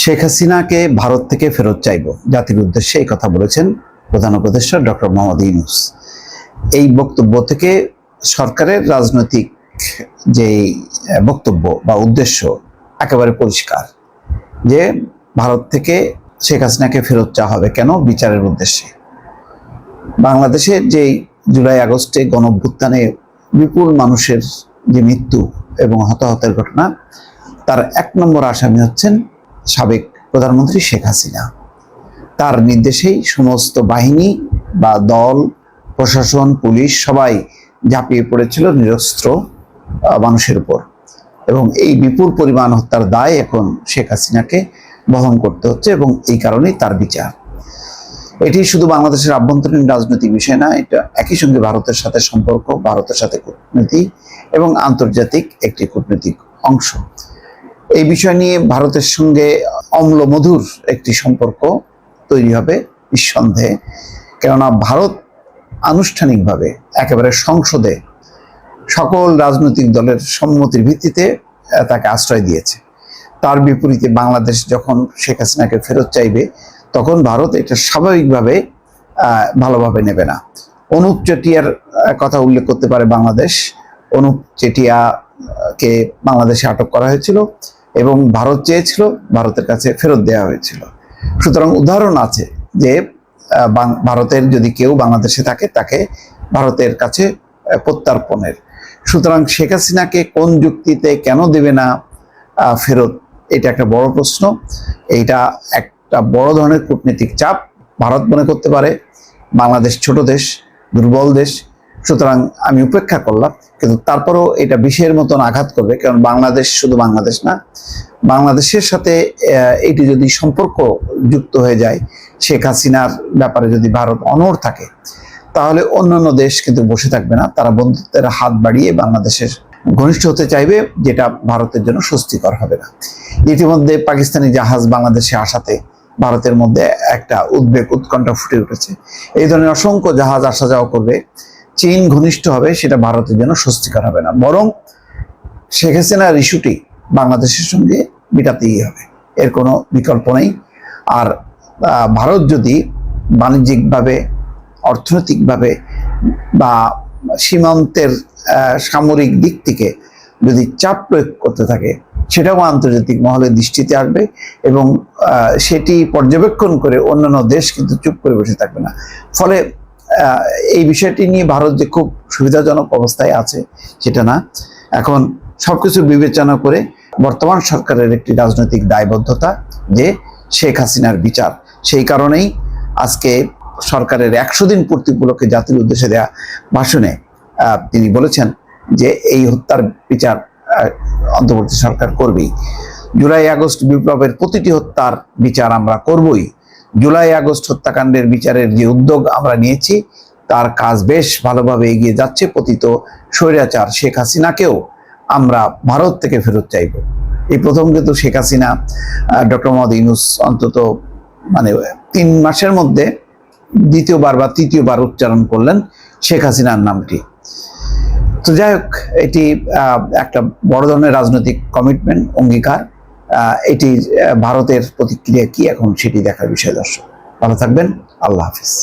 শেখ হাসিনাকে ভারত থেকে ফেরত চাইব, জাতির উদ্দেশ্যে এই কথা বলেছেন প্রধান উপদেষ্টা ডক্টর মোহাম্মদ ইউনূস। এই বক্তব্য থেকে সরকারের রাজনৈতিক যে বক্তব্য বা উদ্দেশ্য একেবারে পরিষ্কার যে ভারত থেকে শেখ হাসিনাকে ফেরত চাওয়া হবে কেন? বিচারের উদ্দেশ্যে। বাংলাদেশের যে জুলাই আগস্টে গণঅভ্যুত্থানে বিপুল মানুষের যে মৃত্যু এবং হতাহতের ঘটনা, তার 1 নম্বর আসামি হচ্ছেন সাবেক প্রধানমন্ত্রী শেখ হাসিনা। তার নির্দেশেই সমস্ত বাহিনী বা দল, প্রশাসন, পুলিশ সবাই ঝাঁপিয়ে পড়েছিল নিরস্ত্র মানুষের উপর, এবং এই বিপুল পরিমাণ হত্যার দায় এখন শেখ হাসিনাকে বহন করতে হচ্ছে, এবং এই কারণেই তার বিচার। এটি শুধু বাংলাদেশের আভ্যন্তরীণ রাজনৈতিক বিষয় না, এটা একই সঙ্গে ভারতের সাথে সম্পর্ক, ভারতের সাথে কূটনীতি এবং আন্তর্জাতিক একটি কূটনৈতিক অংশ। এই বিষয় নিয়ে ভারতের সঙ্গে অম্ল মধুর একটি সম্পর্ক তৈরি হবে নিঃসন্দেহে, কেননা ভারত আনুষ্ঠানিকভাবে একেবারে সংসদে সকল রাজনৈতিক দলের সম্মতির ভিত্তিতে তাকে আশ্রয় দিয়েছে। তার বিপরীতে বাংলাদেশ যখন শেখ হাসিনাকে ফেরত চাইবে, তখন ভারত এটা স্বাভাবিকভাবে ভালোভাবে নেবে না। অনুপ চেটিয়ার কথা উল্লেখ করতে পারে বাংলাদেশ। অনুপ চেটিয়াকে বাংলাদেশে আটক করা হয়েছিল এবং ভারত চেয়েছিল, ভারতের কাছে ফেরত দেওয়া হয়েছিল। সুতরাং উদাহরণ আছে যে ভারতের যদি কেউ বাংলাদেশে থাকে, তাকে ভারতের কাছে প্রত্যর্পণের। সুতরাং শেখ হাসিনাকে কোন যুক্তিতে কেন দেবে না ফেরত, এটা একটা বড় প্রশ্ন। এইটা একটা বড় ধরনের কূটনীতিক চাপ। ভারত মনে করতে পারে বাংলাদেশ ছোট দেশ, দুর্বল দেশ, সুতরাং আমি উপেক্ষা করলাম, কিন্তু তারপরেও এটা বিষের মতন আঘাত করবে, কারণ বাংলাদেশ শুধু বাংলাদেশ না, বাংলাদেশের সাথে এটি যদি সম্পর্ক যুক্ত হয়ে যায়, শেখ হাসিনার ব্যাপারে যদি ভারত অনড় থাকে, তাহলে অন্যান্য দেশ কিন্তু বসে থাকবে না, তারা বন্ধুত্বের হাত বাড়িয়ে বাংলাদেশের ঘনিষ্ঠ হতে চাইবে, যেটা ভারতের জন্য স্বস্তিকর হবে না। ইতিমধ্যে পাকিস্তানি জাহাজ বাংলাদেশে আসাতে ভারতের মধ্যে একটা উদ্বেগ, উৎকণ্ঠা ফুটে উঠেছে। এই ধরনের অসংখ্য জাহাজ আসা যাওয়া করবে, চীন ঘনিষ্ঠ হবে, সেটা ভারতের জন্য স্বস্তিকর হবে না, বরং শেখ হাসিনার ইস্যুটি বাংলাদেশের সঙ্গে মেটাতেই হবে, এর কোনো বিকল্প নেই। আর ভারত যদি বাণিজ্যিকভাবে, অর্থনৈতিকভাবে বা সীমান্তের সামরিক দিক থেকে যদি চাপ প্রয়োগ করতে থাকে, সেটাও আন্তর্জাতিক মহলের দৃষ্টিতে আসবে, এবং সেটি পর্যবেক্ষণ করে অন্যান্য দেশ কিন্তু চুপ করে বসে থাকবে না। ফলে এই বিষয়টি নিয়ে ভারত যে খুব সুবিধাজনক অবস্থায় আছে সেটা না। এখন সবকিছু বিবেচনা করে বর্তমান সরকারের একটি রাজনৈতিক দায়বদ্ধতা যে শেখ হাসিনার বিচার, সেই কারণেই আজকে সরকারের 100 দিন পূর্তি উপলক্ষে জাতির উদ্দেশ্যে দেয়া ভাষণে তিনি বলেছেন যে এই হত্যার বিচার অন্তর্বর্তী সরকার করবেই। জুলাই আগস্ট বিপ্লবের প্রতিটি হত্যার বিচার আমরা করবই। জুলাই আগস্ট হত্যাকাণ্ডের বিচারের যে উদ্যোগ আমরা নিয়েছি, তার কাজ বেশ ভালোভাবে এগিয়ে যাচ্ছে। পতিত স্বৈরাচার শেখ হাসিনাকেও আমরা ভারত থেকে ফেরত চাইব। এই প্রথম কিন্তু শেখ হাসিনা, ডক্টর মোহাম্মদ ইউনূস অন্তত 3 মাসের মধ্যে দ্বিতীয়বার বা তৃতীয়বার উচ্চারণ করলেন শেখ হাসিনার নামটি। তো যাই হোক, এটি একটা বড় ধরনের রাজনৈতিক কমিটমেন্ট, অঙ্গীকার। এটি ভারতের প্রতিক্রিয়া কি এখন সেটি দেখার বিষয়। দর্শক ভালো থাকবেন, আল্লাহ হাফিজ।